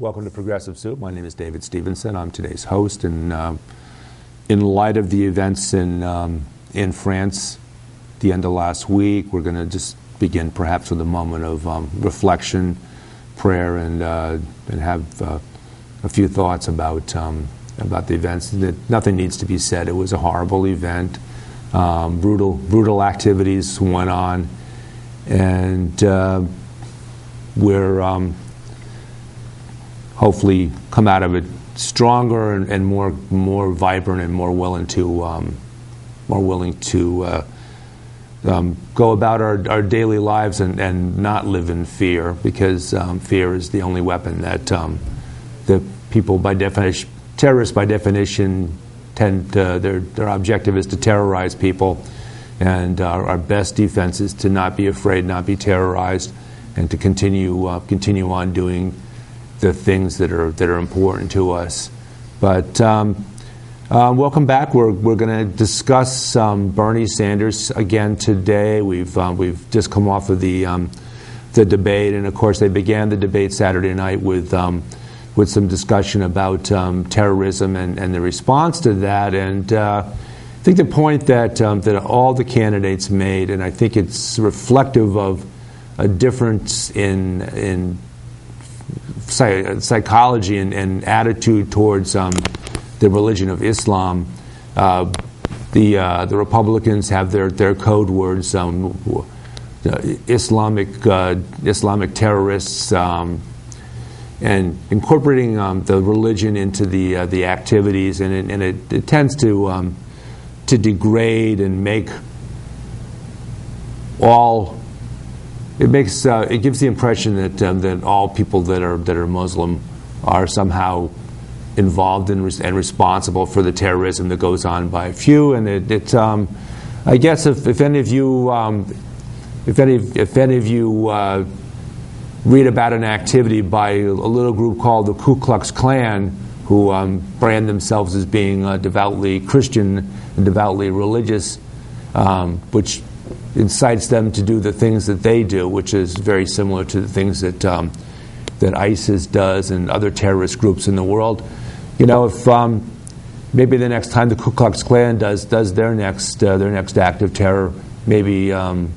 Welcome to Progressive Soup. My name is David Stevenson. I'm today's host, and in light of the events in France the end of last week, we're going to just begin perhaps with a moment of reflection, prayer, and have a few thoughts about the events. Nothing needs to be said. It was a horrible event. Brutal activities went on, and we're hopefully come out of it stronger and more vibrant and more willing to go about our daily lives and not live in fear, because fear is the only weapon that the people, by definition, terrorists by definition, tend to, their objective is to terrorize people, and our best defense is to not be afraid, not be terrorized, and to continue on doing the things that are important to us. But welcome back. We're going to discuss Bernie Sanders again today. We've just come off of the debate, and of course they began the debate Saturday night with some discussion about terrorism and the response to that. And I think the point that all the candidates made, and I think it's reflective of a difference in psychology and attitude towards the religion of Islam. The Republicans have their code words, Islamic terrorists, and incorporating the religion into the activities, and it tends to degrade and make all. It gives the impression that all people that are Muslim are somehow involved in and responsible for the terrorism that goes on by a few. And I guess if any of you read about an activity by a little group called the Ku Klux Klan, who brand themselves as being devoutly Christian and devoutly religious, which incites them to do the things that they do, which is very similar to the things that ISIS does and other terrorist groups in the world. You know, if maybe the next time the Ku Klux Klan does their next act of terror, maybe in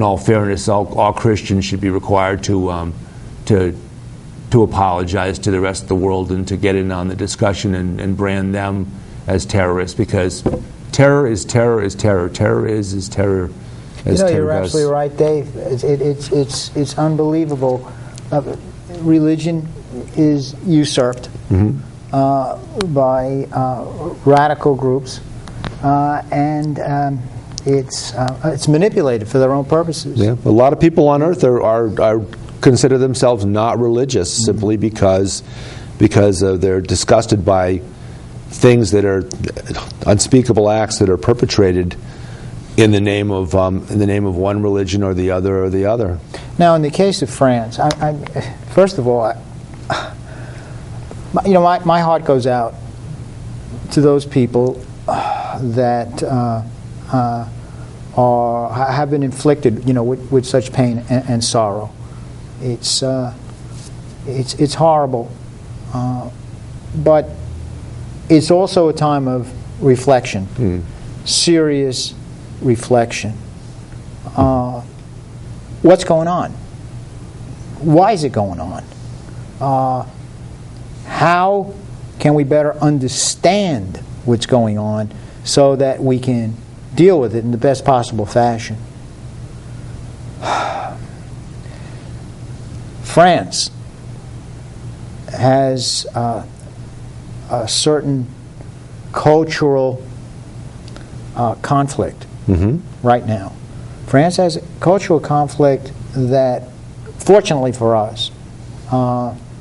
all fairness, all Christians should be required to apologize to the rest of the world and to get in on the discussion and brand them as terrorists, because terror is terror is terror. Terror is terror as terror you're absolutely right, Dave. It's unbelievable. Religion is usurped by radical groups, and it's manipulated for their own purposes. Yeah, a lot of people on Earth are consider themselves not religious simply because they're disgusted by things that are unspeakable acts that are perpetrated in the name of one religion or the other. Now, in the case of France, first of all, my heart goes out to those people that have been inflicted, with such pain and sorrow. It's horrible, but it's also a time of reflection, serious reflection. What's going on? Why is it going on? How can we better understand what's going on so that we can deal with it in the best possible fashion? France has a certain cultural conflict right now. France has a cultural conflict that, fortunately for us,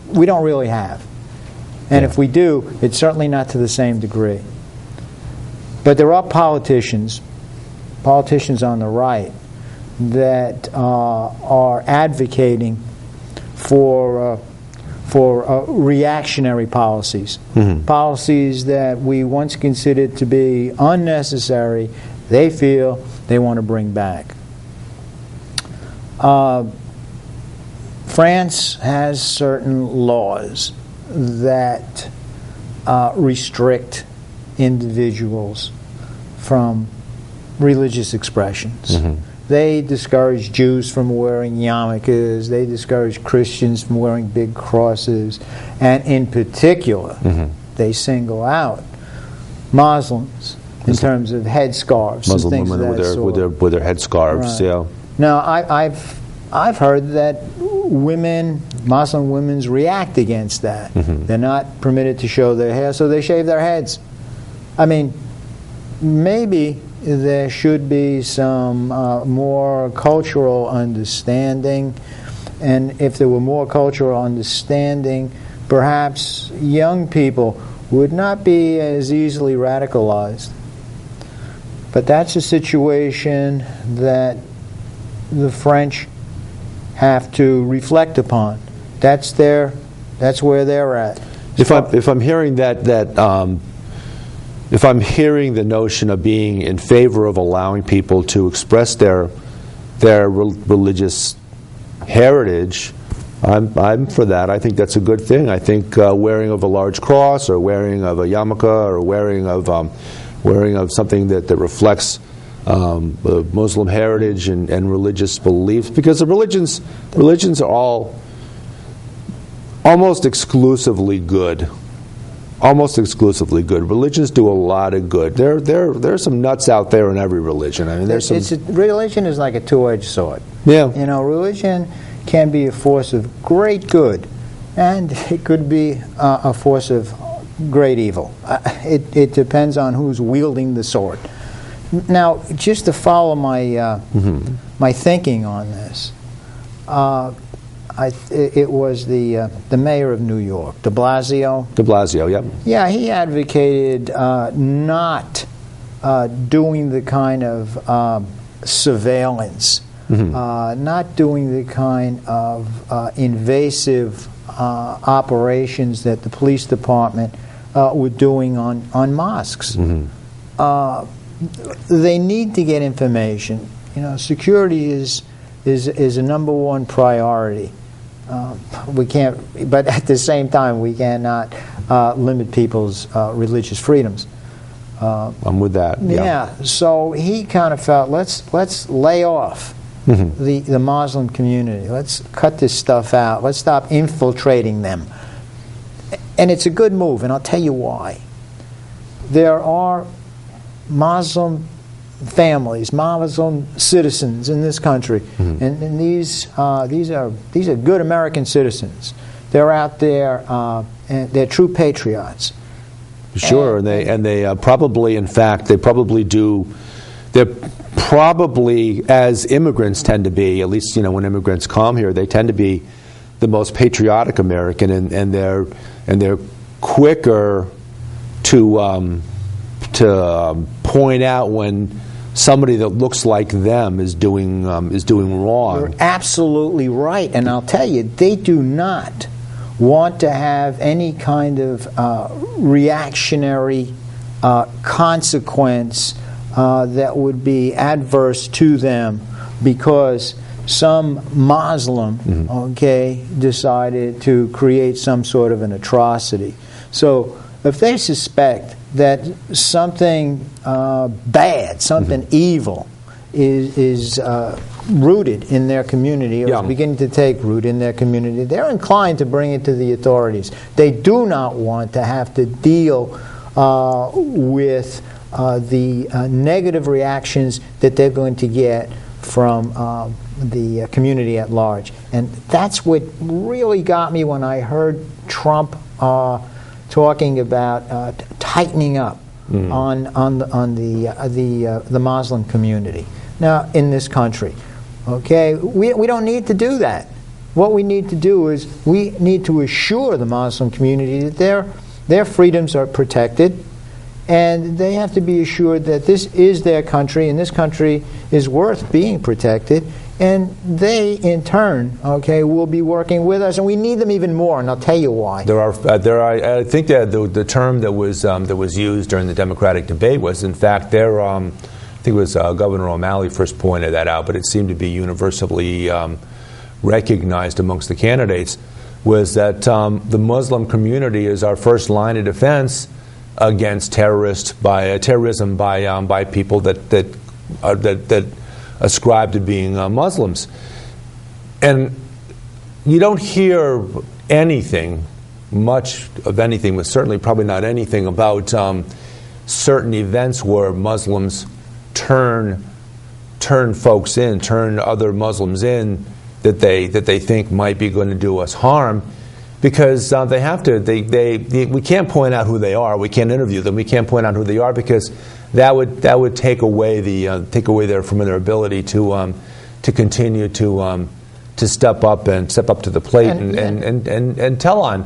we don't really have. And if we do, it's certainly not to the same degree. But there are politicians on the right, that are advocating for reactionary policies, policies that we once considered to be unnecessary. They feel they want to bring back. France has certain laws that restrict individuals from religious expressions. They discourage Jews from wearing yarmulkes. They discourage Christians from wearing big crosses. And in particular, they single out Muslims in terms of headscarves. Muslim women with their headscarves, right. yeah. Now, I've heard that Muslim women react against that. They're not permitted to show their hair, so they shave their heads. I mean, maybe there should be some more cultural understanding, and if there were more cultural understanding, perhaps young people would not be as easily radicalized. But that's a situation that the French have to reflect upon. That's where they're at. If I'm hearing if I'm hearing the notion of being in favor of allowing people to express their religious heritage, I'm for that. I think that's a good thing. I think wearing of a large cross, or wearing of a yarmulke, or wearing of something that reflects Muslim heritage and religious beliefs, because the religions are all almost exclusively good. Almost exclusively good. Religions do a lot of good. There's some nuts out there in every religion. I mean, religion is like a two-edged sword. Yeah. You know, religion can be a force of great good, and it could be a force of great evil. It depends on who's wielding the sword. Now, just to follow my thinking on this, it was the mayor of New York, de Blasio. De Blasio, yep. Yeah, he advocated not doing the kind of surveillance, not doing the kind of invasive operations that the police department were doing on mosques. They need to get information. You know, security is a number one priority. We can't, but at the same time, we cannot limit people's religious freedoms. I'm with that. Yeah. So he kind of felt let's lay off the Muslim community. Let's cut this stuff out. Let's stop infiltrating them. And it's a good move, and I'll tell you why. There are Muslim families, Muslim citizens in this country, and these are good American citizens. They're out there, and they're true patriots. Sure, and they probably, in fact, they probably do. They're probably, as immigrants tend to be, at least when immigrants come here, they tend to be the most patriotic American, and they're quicker to point out when somebody that looks like them is doing wrong. You're absolutely right, and I'll tell you, they do not want to have any kind of reactionary consequence that would be adverse to them because some Muslim, decided to create some sort of an atrocity. So if they suspect that something bad, something evil is rooted in their community, or is beginning to take root in their community, they're inclined to bring it to the authorities. They do not want to have to deal with the negative reactions that they're going to get from the community at large. And that's what really got me when I heard Trump talking about tightening up on the Muslim community. Now, in this country, we don't need to do that. What we need to do is we need to assure the Muslim community that their freedoms are protected, and they have to be assured that this is their country, and this country is worth being protected. And they, in turn, will be working with us, and we need them even more. And I'll tell you why. I think that the term that was used during the Democratic debate was, in fact, I think it was Governor O'Malley first pointed that out, but it seemed to be universally recognized amongst the candidates was that the Muslim community is our first line of defense against terrorism by people that ascribe to being Muslims. And you don't hear anything, much of anything, but certainly probably not anything about certain events where Muslims turn folks in, turn other Muslims in that they think might be going to do us harm, because they have to. We can't point out who they are. We can't interview them. We can't point out who they are, because that would take away from their ability to continue to step up to the plate and tell on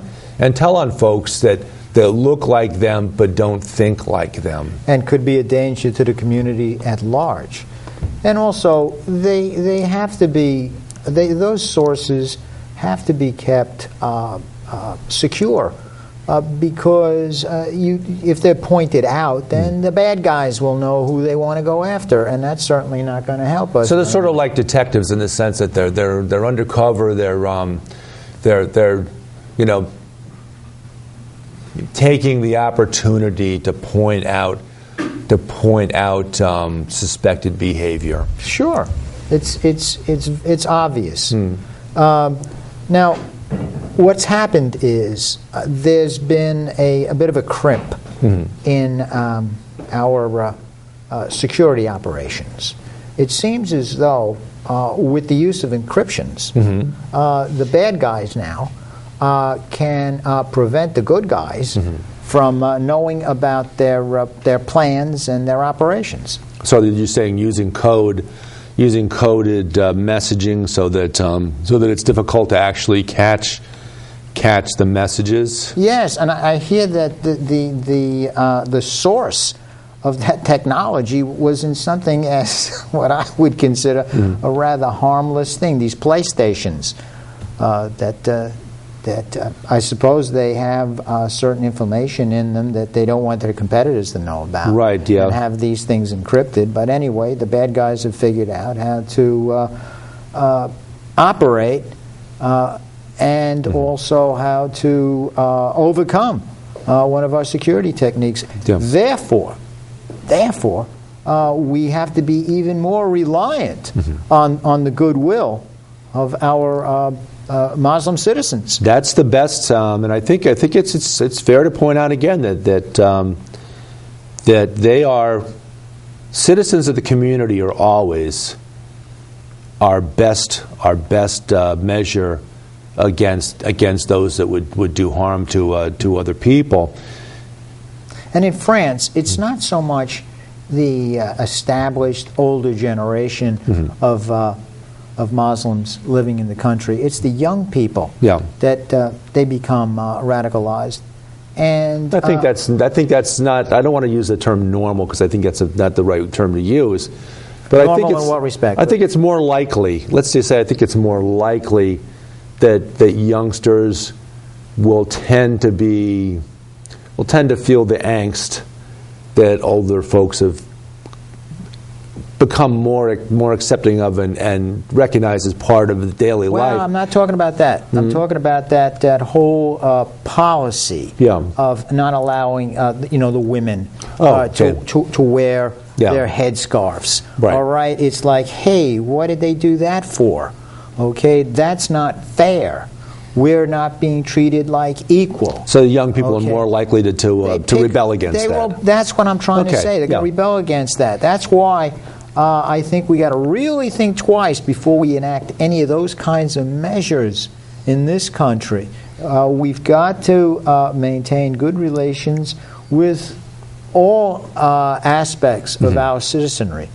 folks that look like them but don't think like them, and could be a danger to the community at large. And also, they have to be. Those sources have to be kept secure, because if they're pointed out, then the bad guys will know who they want to go after, and that's certainly not going to help us. So they're sort of like detectives in the sense that they're undercover. They're taking the opportunity to point out suspected behavior. Sure. It's obvious. Now, what's happened is there's been a bit of a crimp in our security operations. It seems as though with the use of encryptions, the bad guys now can prevent the good guys from knowing about their plans and their operations. So you're saying using coded messaging so that it's difficult to actually catch the messages? Yes, and I hear that the source of that technology was in something as what I would consider a rather harmless thing. These PlayStations that I suppose they have certain information in them that they don't want their competitors to know about. Right, yeah. And have these things encrypted. But anyway, the bad guys have figured out how to operate and also how to overcome one of our security techniques. Yeah. Therefore, we have to be even more reliant on the goodwill of our Muslim citizens. That's the best, and I think it's fair to point out again that they are citizens of the community are always our best measure against those that would do harm to other people. And in France, it's not so much the established older generation of Muslims living in the country. It's the young people that they become radicalized. And I think that's not. I don't want to use the term normal, because I think that's not the right term to use. But normal I think it's, in what respect? I think it's more likely. Let's just say I think it's more likely that youngsters will tend to feel the angst that older folks have become more accepting of and recognize as part of the daily life. Well, I'm not talking about that. I'm talking about that whole policy of not allowing the women to wear their headscarves. Right. All right, it's like, hey, what did they do that for? Okay, that's not fair. We're not being treated like equal. So young people are more likely to rebel against that. Well, that's what I'm trying to say. They're going to rebel against that. That's why I think we got to really think twice before we enact any of those kinds of measures in this country. We've got to maintain good relations with all aspects of our citizenry,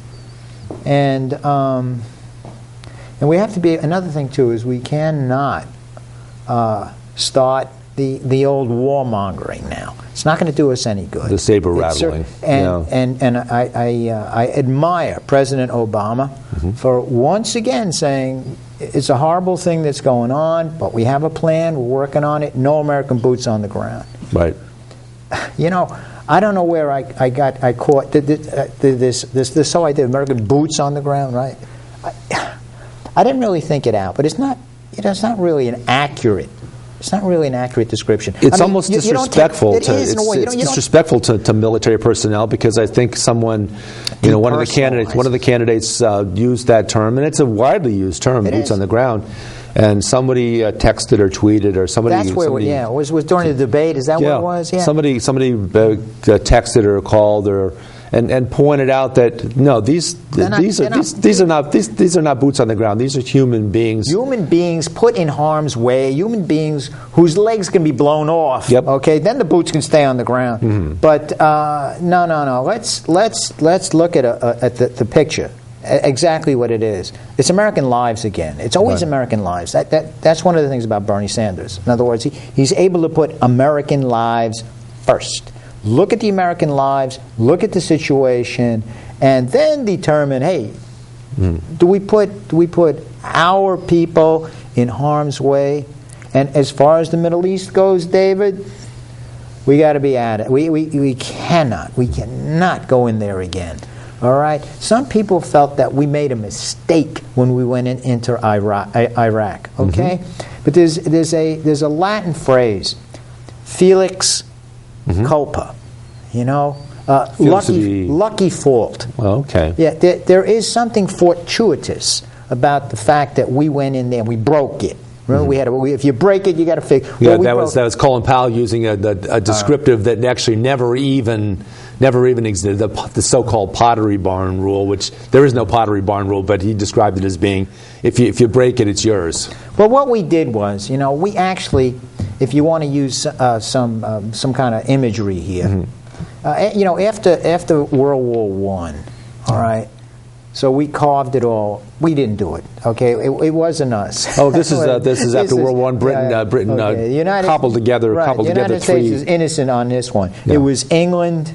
and we have to be. Another thing too is we cannot start the old warmongering now. It's not going to do us any good. The saber rattling. And I admire President Obama for once again saying it's a horrible thing that's going on, but we have a plan, we're working on it, no American boots on the ground. Right. I don't know where I caught this whole idea of American boots on the ground, right? I didn't really think it out, but it's not it's not really an accurate. It's not really an accurate description. It's almost disrespectful. It's disrespectful to military personnel, because I think someone, one of the candidates used that term, and it's a widely used term, boots on the ground. And somebody texted or tweeted, or somebody. That's where, it was during the debate. Is that what it was? Yeah. Somebody texted or called and pointed out that no, these are not boots on the ground. These are human beings. Human beings put in harm's way. Human beings whose legs can be blown off. Yep. Okay, then the boots can stay on the ground. Mm-hmm. But no. Let's look at the picture. Exactly what it is. It's American lives again. It's always American lives. That's one of the things about Bernie Sanders. In other words, he's able to put American lives first. Look at the American lives, look at the situation, and then determine, hey, do we put our people in harm's way? And as far as the Middle East goes, David, we got to be at it. We cannot go in there again. All right. Some people felt that we made a mistake when we went into Iraq. Okay, but there's a Latin phrase, Felix culpa. Lucky fault. Well, okay. Yeah, there is something fortuitous about the fact that we went in there and we broke it. Remember, if you break it, you got to fix. Yeah, that was Colin Powell using a descriptive that actually never even existed, the so-called pottery barn rule, which there is no pottery barn rule, but he described it as being, if you break it, it's yours. Well, what we did was, we actually, if you want to use some kind of imagery here, after World War I, all right. So we carved it all. We didn't do it. Okay, it wasn't us. Oh, this is after World War I. Britain cobbled together. The United States is innocent on this one. Yeah. It was England,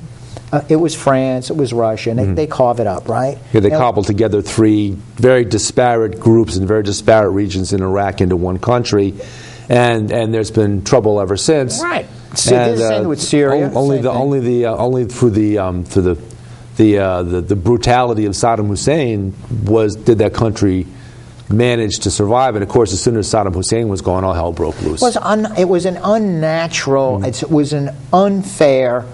it was France, it was Russia, and they carve it up, right? Yeah, they cobbled together three very disparate groups in very disparate regions in Iraq into one country, and there's been trouble ever since. Right. Same with Syria. Only through the brutality of Saddam Hussein did that country manage to survive. And of course, as soon as Saddam Hussein was gone, all hell broke loose. It was an unnatural. It was an unfair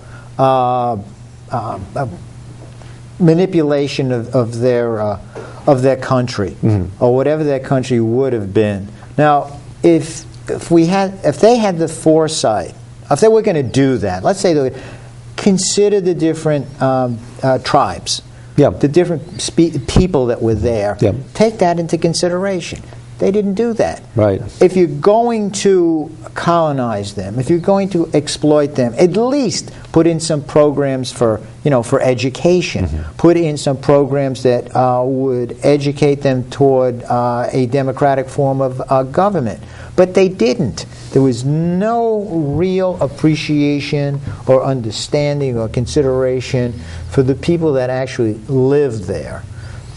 manipulation of their country, or whatever their country would have been. Now, if they had the foresight, if they were going to do that, let's say they consider the different tribes, the different people that were there. Take that into consideration. They didn't do that. Right. If you're going to colonize them, if you're going to exploit them, at least put in some programs for education. Put in some programs that would educate them toward a democratic form of government. But they didn't. There was no real appreciation or understanding or consideration for the people that actually lived there.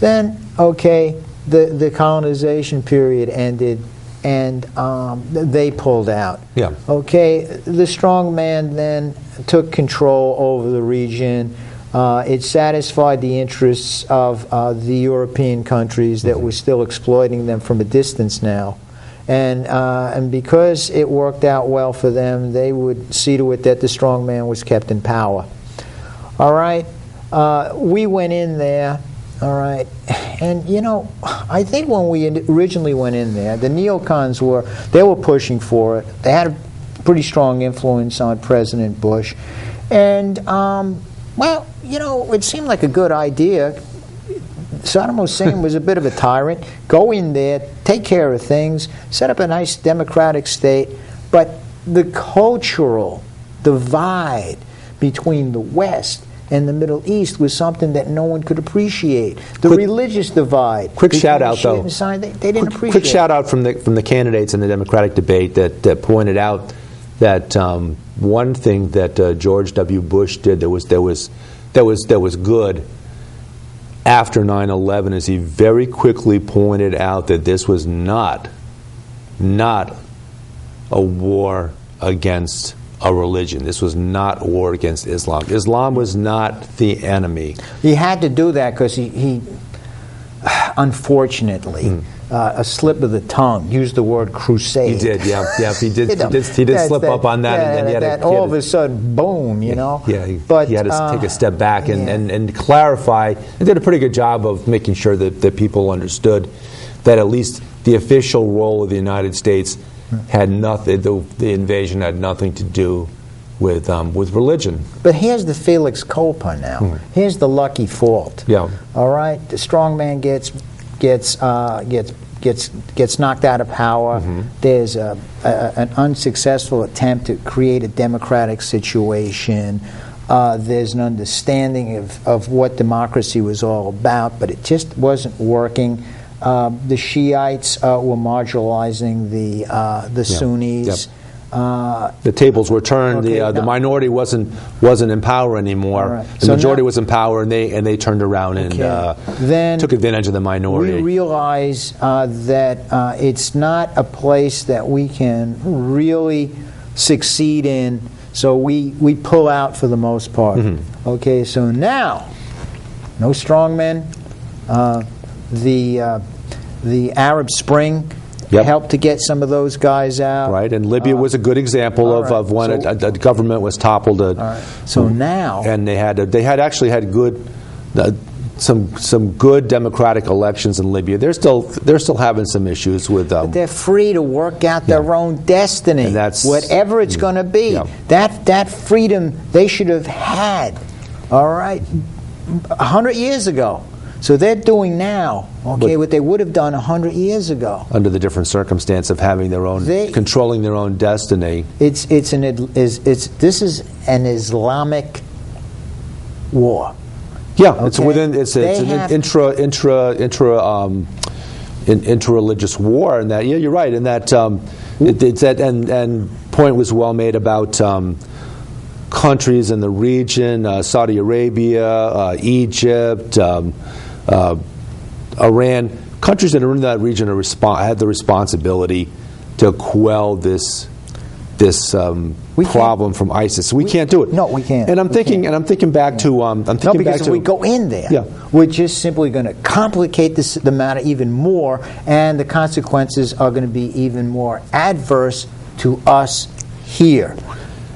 Then, okay, the colonization period ended, and they pulled out. Yeah. Okay, the strong man then took control over the region. It satisfied the interests of the European countries that were still exploiting them from a distance now. And because it worked out well for them, they would see to it that the strong man was kept in power. All right? We went in there, all right? And, I think when we originally went in there, the neocons were pushing for it. They had a pretty strong influence on President Bush. And, it seemed like a good idea. Saddam Hussein was a bit of a tyrant. Go in there, take care of things, set up a nice democratic state, but the cultural divide between the West and the Middle East was something that no one could appreciate. The religious divide. Quick shout out, though. They didn't appreciate. Quick shout out from the candidates in the Democratic debate that pointed out that one thing that George W. Bush did that was good after 9/11 is he very quickly pointed out that this was not a war against a religion. This was not a war against Islam. Islam was not the enemy. He had to do that because he unfortunately, a slip of the tongue, used the word crusade. He did, yeah. He did, You know, he did slip up on that, and then he had all of a sudden, boom, you know. Yeah, but he had to take a step back and clarify. He did a pretty good job of making sure that people understood that at least the official role of the United States had nothing. The invasion had nothing to do with religion. But here's the Felix culpa now. Here's the lucky fault. Yeah. All right. The strong man gets knocked out of power. There's an unsuccessful attempt to create a democratic situation. There's an understanding of what democracy was all about, but it just wasn't working. The Shiites were marginalizing the Sunnis. Yep. The tables were turned. The minority wasn't in power anymore. Right. The majority was in power, and they turned around and then took advantage of the minority. We realize that it's not a place that we can really succeed in, so we pull out for the most part. Okay, so now, no strongmen. The Arab Spring helped to get some of those guys out. Right, and Libya was a good example of when a government was toppled. So now, and they actually had good some good democratic elections in Libya. They're still having some issues with. But they're free to work out their own destiny, and that's, whatever it's going to be. Yeah. That freedom they should have had. All right, 100 years ago. So they're doing now, what they would have done 100 years ago. Under the different circumstance of having their own, controlling their own destiny. This is an Islamic war. Yeah, it's an intra-religious war, and that you're right, and that it's that and point was well made about countries in the region, Saudi Arabia, Egypt. Iran, countries that are in that region had the responsibility to quell this problem from ISIS. We can't do it. No, we can't. And I'm thinking back to because if we go in there, we're just simply going to complicate the matter even more, and the consequences are going to be even more adverse to us here.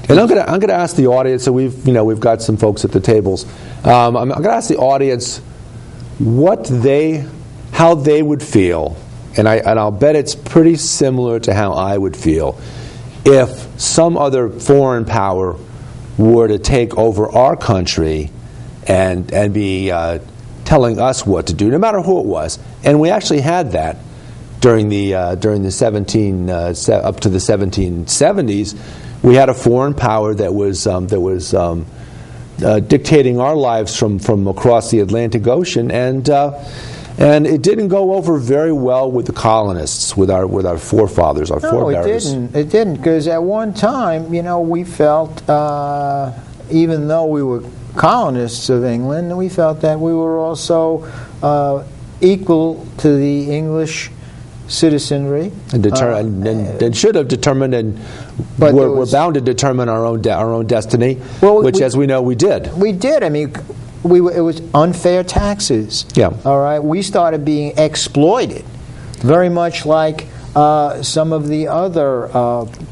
And I'm going to ask the audience. So we've got some folks at the tables. I'm going to ask the audience how they would feel, and I'll bet it's pretty similar to how I would feel if some other foreign power were to take over our country and be telling us what to do, no matter who it was. And we actually had that during the up to the 1770s. We had a foreign power that was dictating our lives from across the Atlantic Ocean, and it didn't go over very well with the colonists, with our forefathers, our forebears. It didn't, because at one time, we felt, even though we were colonists of England, we felt that we were also equal to the English citizenry, and should have determined, and we're bound to determine our own destiny. Which, as we know, we did. We did. I mean, it was unfair taxes. Yeah. All right. We started being exploited, very much like some of the other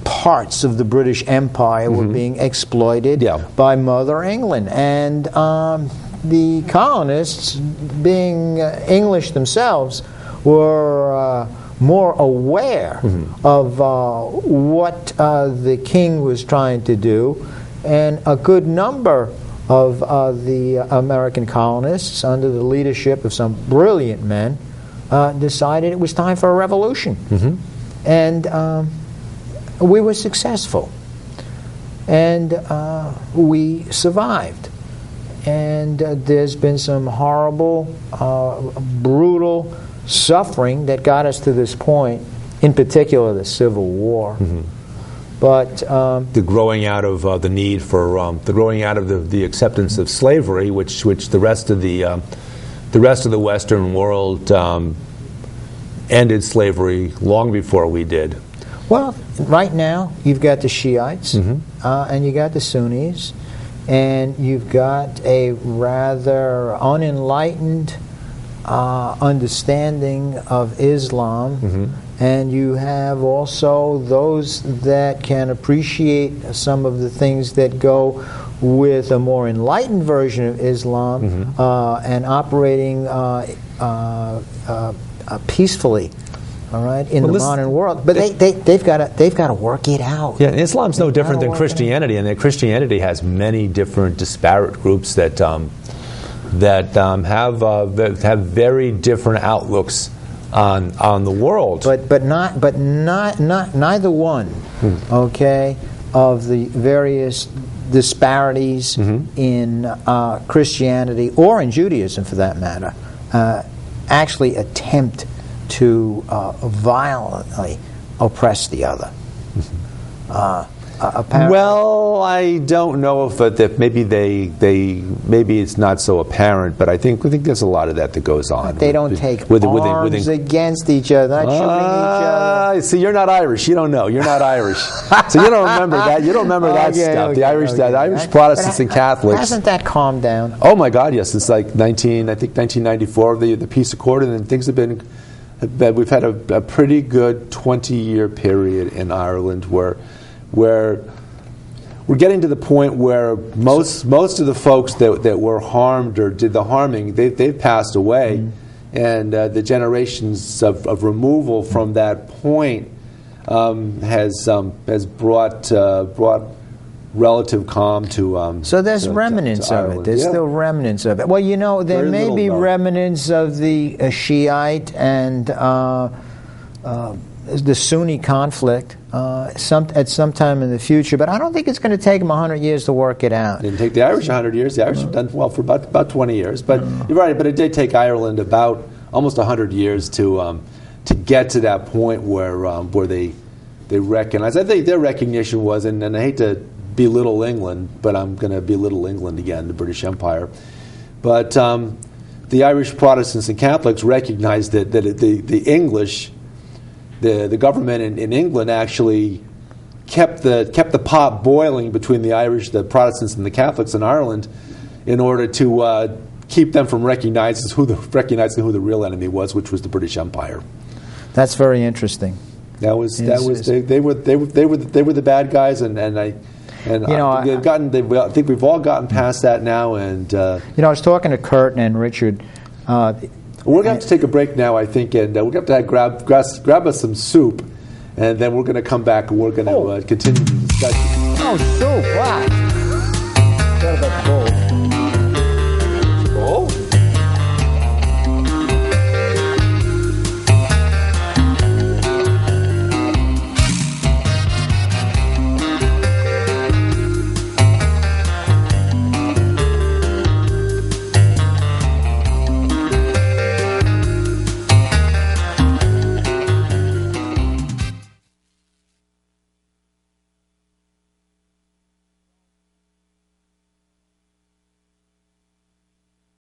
parts of the British Empire were being exploited by Mother England, and the colonists, being English themselves, were more aware of what the king was trying to do, and a good number of the American colonists, under the leadership of some brilliant men, decided it was time for a revolution. And we were successful, and we survived. And there's been some horrible, brutal suffering that got us to this point, in particular the Civil War. But the growing out of the need for the growing out of the acceptance of slavery, which the rest of the Western world ended slavery long before we did. Well, right now you've got the Shiites and you got the Sunnis, and you've got a rather unenlightened understanding of Islam, and you have also those that can appreciate some of the things that go with a more enlightened version of Islam and operating peacefully. All right, in the modern world, but they've got to work it out. Yeah, Islam's no different than Christianity, and that Christianity has many different disparate groups that have very different outlooks on the world. But neither one, okay, of the various disparities in Christianity or in Judaism, for that matter, actually attempt to violently oppress the other. Well, I don't know if maybe maybe it's not so apparent, but I think there's a lot of that goes on. They don't take arms against each other, not shooting each other. See, you're not Irish. You don't know. You're not Irish, so you don't remember that. You don't remember that stuff. The Irish Protestants and Catholics. Hasn't that calmed down? Oh my God, yes. It's like 1994, the peace accord, and then things have been. We've had a pretty good 20-year period in Ireland where we're getting to the point where most of the folks that were harmed or did the harming, they've passed away, and the generations of removal from that point has brought relative calm to. So there's remnants of it. There's still remnants of it. Well, there may be remnants of the Shiite and the Sunni conflict at some time in the future, but I don't think it's going to take them 100 years to work it out. It didn't take the Irish 100 years. The Irish have done well for about 20 years. But you're right. But it did take Ireland about almost 100 years to get to that point where they recognize. I think their recognition was, and I hate to belittle England, but I'm going to belittle England again, the British Empire. But the Irish Protestants and Catholics recognized that the English, the government in England actually kept the pot boiling between the Irish, the Protestants, and the Catholics in Ireland, in order to keep them from recognizing who the real enemy was, which was the British Empire. That's very interesting. They were the bad guys, I think we've all gotten past that now. And I was talking to Kurt and Richard. We're going to have to take a break now, I think, and we're going to have to grab us some soup, and then we're going to come back and we're going to continue the discussion. Oh, soup! Wow.